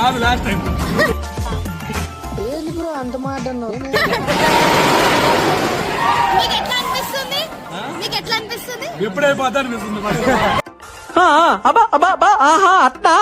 కాదు last time. ఏంది bro అంత మాట అన్నావు? మీకు ఎట్లా అనిపిస్తుంది? మీకు ఎట్లా అనిపిస్తుంది? ఎప్పుడైపోతా అనిపిస్తుంది. అబ్బా అబ్బా అబ్బా ఆహా అట్లా